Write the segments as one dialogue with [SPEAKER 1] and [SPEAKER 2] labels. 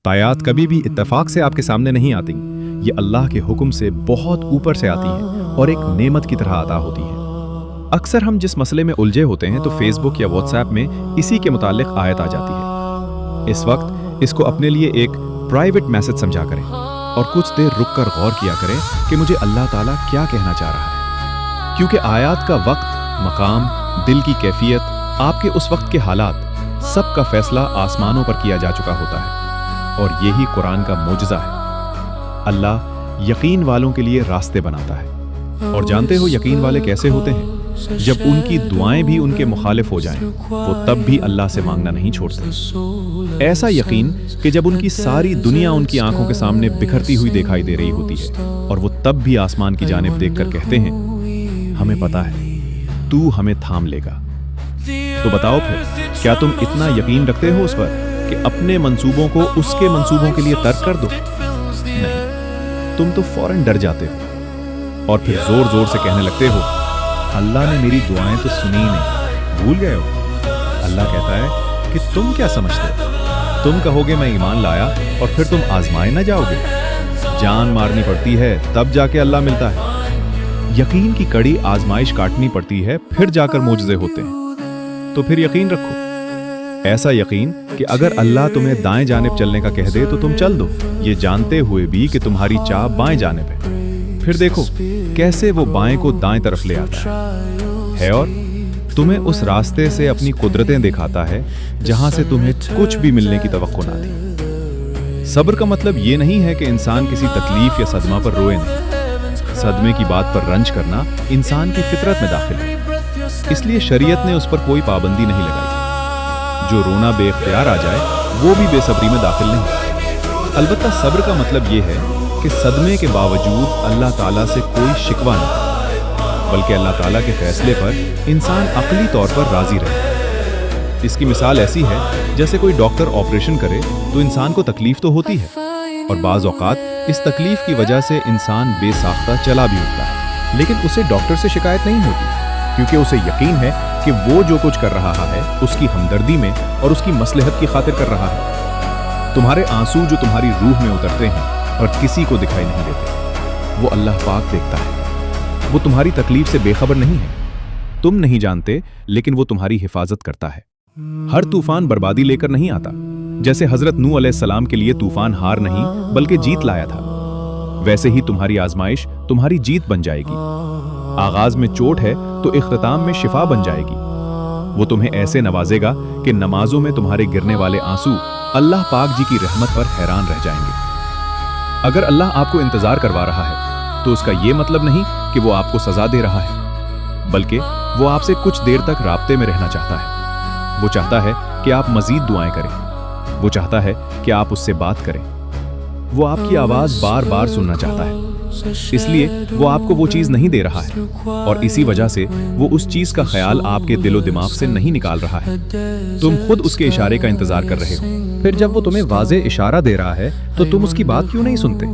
[SPEAKER 1] आयात कभी भी इत्तेफाक से आपके सामने नहीं आती, ये अल्लाह के हुक्म से बहुत ऊपर से आती हैं और एक नेमत की तरह अता होती हैं। अक्सर हम जिस मसले में उलझे होते हैं तो फेसबुक या व्हाट्सएप में इसी के मुतालिक आयत आ जाती है। इस वक्त इसको अपने लिए एक प्राइवेट मैसेज समझा करें और कुछ देर रुक कर गौर किया करें कि मुझे अल्लाह ताला क्या कहना चाह रहा है, क्योंकि आयत का वक्त, मकाम, दिल की कैफियत, आपके उस वक्त के हालात, सब का फैसला आसमानों पर किया जा चुका होता है और यही कुरान का मोजज़ा है। अल्लाह यकीन वालों के लिए रास्ते बनाता है। और जानते हो यकीन वाले कैसे होते हैं? जब उनकी दुआएं भी उनके मुखालिफ हो जाएं, वो तब भी अल्लाह से मांगना नहीं छोड़ते। ऐसा यकीन कि जब उनकी सारी दुनिया उनकी आंखों के सामने बिखरती हुई दिखाई दे रही होती है और वो तब भी आसमान की जानिब देखकर कहते हैं, हमें पता है तू हमें थाम लेगा। तो बताओ फिर, क्या तुम इतना यकीन रखते हो उस पर कि अपने मंसूबों को उसके मंसूबों के लिए तर्क कर दो? नहीं, तुम तो फौरन डर जाते हो और फिर जोर जोर से कहने लगते हो, अल्लाह ने मेरी दुआएं तो सुनी ही नहीं, भूल गए हो। अल्लाह कहता है कि तुम क्या समझते हो? तुम कहोगे मैं ईमान लाया और फिर तुम आजमाए ना जाओगे। जान मारनी पड़ती है तब जाके अल्लाह मिलता है। यकीन की कड़ी आजमाइश काटनी पड़ती है, फिर जाकर मोजज़े होते हैं। तो फिर यकीन रखो, ऐसा यकीन कि अगर अल्लाह तुम्हें दाएं जानिब चलने का कह दे तो तुम चल दो, ये जानते हुए भी कि तुम्हारी चाह बाएं जानिब है। फिर देखो कैसे वो बाएं को दाएं तरफ ले आता है और तुम्हें उस रास्ते से अपनी कुदरतें दिखाता है जहां से तुम्हें कुछ भी मिलने की तवक्को ना थी। सब्र का मतलब ये नहीं है कि इंसान किसी तकलीफ या सदमा पर रोए नहीं। सदमे की बात पर रंज करना इंसान की फितरत में दाखिल है, इसलिए शरीयत ने उस पर कोई पाबंदी नहीं लगाई। जो रोना बेख्तियार आ जाए वो भी बेसब्री में दाखिल नहीं। अलबत्ता सब्र का मतलब ये है कि सदमे के बावजूद अल्लाह ताला से कोई शिकवा नहीं, बल्कि अल्लाह ताला के फैसले पर इंसान अक्ली तौर पर राजी रहे। इसकी मिसाल ऐसी है जैसे कोई डॉक्टर ऑपरेशन करे तो इंसान को तकलीफ तो होती है और बाज़ औक़ात इस तकलीफ की वजह से इंसान बेसाख्ता चला भी उठता है, लेकिन उसे डॉक्टर से शिकायत नहीं होती, क्योंकि उसे यकीन है कि वो जो कुछ कर रहा है उसकी हमदर्दी में और उसकी मसलहत की खातिर कर रहा है। तुम्हारे आंसू जो तुम्हारी रूह में उतरते हैं और किसी को दिखाई नहीं देते, वो अल्लाह पाक देखता है। वो तुम्हारी तकलीफ से बेखबर नहीं है, तुम नहीं जानते, लेकिन वो तुम्हारी हिफाजत करता है। हर तूफान बर्बादी लेकर नहीं आता। जैसे हजरत नूह अलैहिस्सलाम के लिए तूफान हार नहीं बल्कि जीत लाया था, वैसे ही तुम्हारी आजमाइश तुम्हारी जीत बन जाएगी। आगाज में चोट है तो इख्तिताम में शिफा बन जाएगी। वो तुम्हें ऐसे नवाजेगा कि नमाजों में तुम्हारे गिरने वाले आंसू अल्लाह पाक जी की रहमत पर हैरान रह जाएंगे। अगर अल्लाह आपको इंतजार करवा रहा है तो उसका ये मतलब नहीं कि वो आपको सजा दे रहा है, बल्कि वो आपसे कुछ देर तक राब्ते में रहना चाहता है। वो चाहता है कि आप मजीद दुआएं करें, वो चाहता है कि आप उससे बात करें, वो आपकी आवाज बार बार सुनना चाहता है, इसलिए वो आपको वो चीज नहीं दे रहा है और इसी वजह से वो उस चीज का ख्याल आपके दिलो दिमाग से नहीं निकाल रहा है। तुम खुद उसके इशारे का इंतजार कर रहे हो, फिर जब वो तुम्हें वाज़े इशारा दे रहा है तो तुम उसकी बात क्यों नहीं सुनते?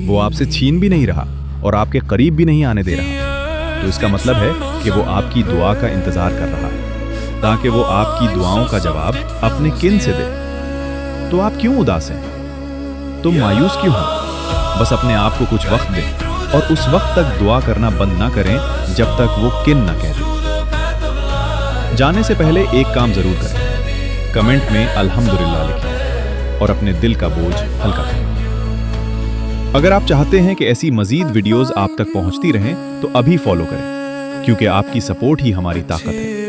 [SPEAKER 1] वो आपसे छीन भी नहीं रहा और आपके करीब भी नहीं आने दे रहा, तो इसका मतलब है कि वो आपकी दुआ का इंतजार कर रहा है ताकि वो आपकी दुआओं का जवाब अपने किन से दे। तो आप क्यों उदास हैं? तुम मायूस क्यों हो? बस अपने आप को कुछ वक्त दें और उस वक्त तक दुआ करना बंद ना करें जब तक वो किन ना कह दे। जाने से पहले एक काम जरूर करें, कमेंट में अल्हम्दुलिल्लाह लिखें और अपने दिल का बोझ हल्का करें। अगर आप चाहते हैं कि ऐसी मजीद वीडियोस आप तक पहुंचती रहें तो अभी फॉलो करें, क्योंकि आपकी सपोर्ट ही हमारी ताकत है।